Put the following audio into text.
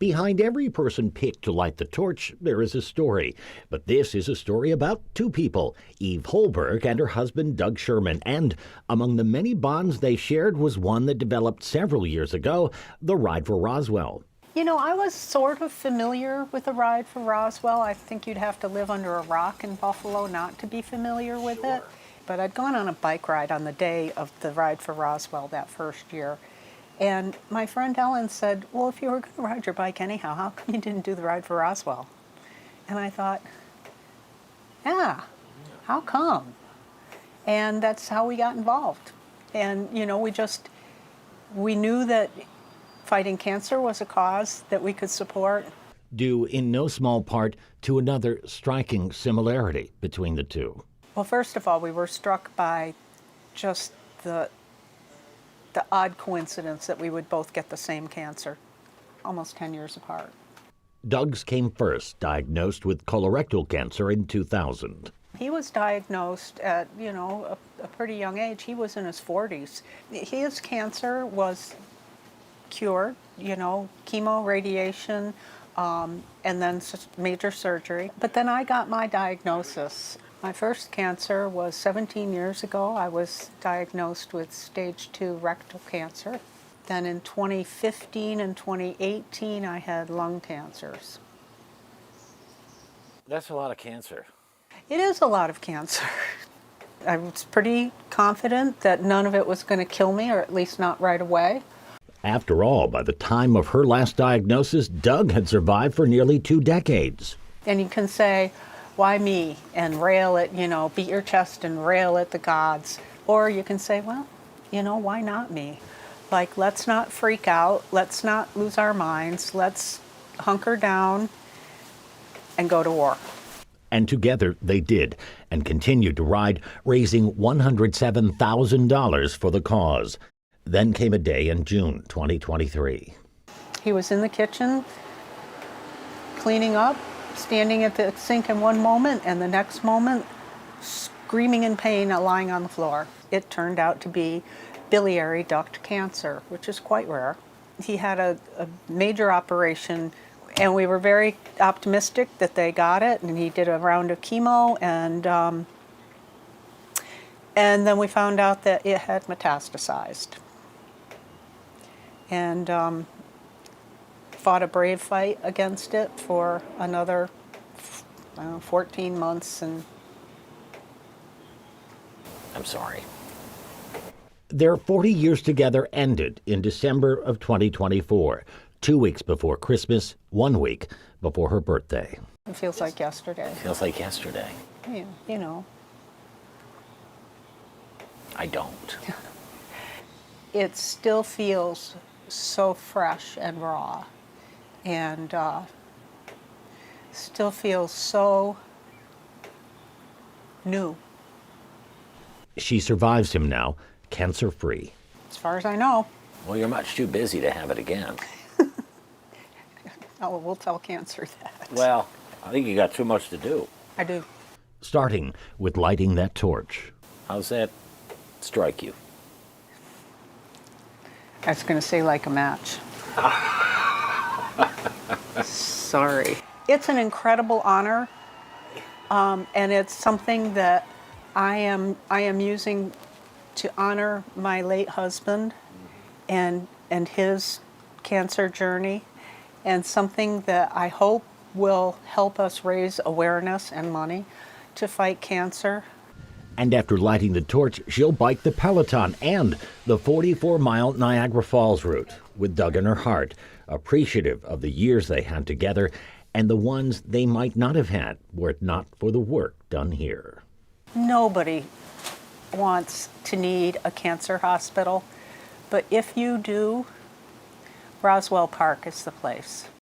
Behind every person picked to light the torch, there is a story. But this is a story about two people, Eve Holberg and her husband, Doug Sherman. And among the many bonds they shared was one that developed several years ago, the Ride for Roswell. You know, I was sort of familiar with the Ride for Roswell. I think you'd have to live under a rock in Buffalo not to be familiar with it. But I'd gone on a bike ride on the day of the Ride for Roswell that first year. And my friend Ellen said, well, if you were going to ride your bike anyhow, how come you didn't do the Ride for Roswell? And I thought, yeah, how come? And that's how we got involved. And, you know, we knew that fighting cancer was a cause that we could support. Due in no small part to another striking similarity between the two. Well, first of all, we were struck by just the odd coincidence that we would both get the same cancer, almost 10 years apart. Doug's came first, diagnosed with colorectal cancer in 2000. He was diagnosed at, a pretty young age. He was in his 40s. His cancer was cured, chemo, radiation, and then major surgery. But then I got my diagnosis. My first cancer was 17 years ago. I was diagnosed with stage 2 rectal cancer. Then in 2015 and 2018, I had lung cancers. That's a lot of cancer. It is a lot of cancer. I was pretty confident that none of it was going to kill me, or at least not right away. After all, by the time of her last diagnosis, Doug had survived for nearly 2 decades. And you can say, why me? And rail at, beat your chest and rail at the gods. Or you can say, well, why not me? Like, let's not freak out. Let's not lose our minds. Let's hunker down and go to war. And together they did, and continued to ride, raising $107,000 for the cause. Then came a day in June 2023. He was in the kitchen, cleaning up, standing at the sink in one moment, and the next moment, screaming in pain, lying on the floor. It turned out to be biliary duct cancer, which is quite rare. He had a major operation, and we were very optimistic that they got it, and he did a round of chemo, and then we found out that it had metastasized. And fought a brave fight against it for another 14 months. And I'm sorry. Their 40 years together ended in December of 2024, 2 weeks before Christmas, 1 week before her birthday. It feels like yesterday. Feels like yesterday. Yeah, I don't. It still feels so fresh and raw, and still feels so new. She survives him now, cancer-free. As far as I know. Well, you're much too busy to have it again. Oh, we'll tell cancer that. Well, I think you got too much to do. I do. Starting with lighting that torch. How's that strike you? I was going to say like a match. Sorry. It's an incredible honor, and it's something that I am using to honor my late husband and his cancer journey, and something that I hope will help us raise awareness and money to fight cancer. And after lighting the torch, she'll bike the Peloton and the 44-mile Niagara Falls route with Doug in her heart, appreciative of the years they had together and the ones they might not have had were it not for the work done here. Nobody wants to need a cancer hospital, but if you do, Roswell Park is the place.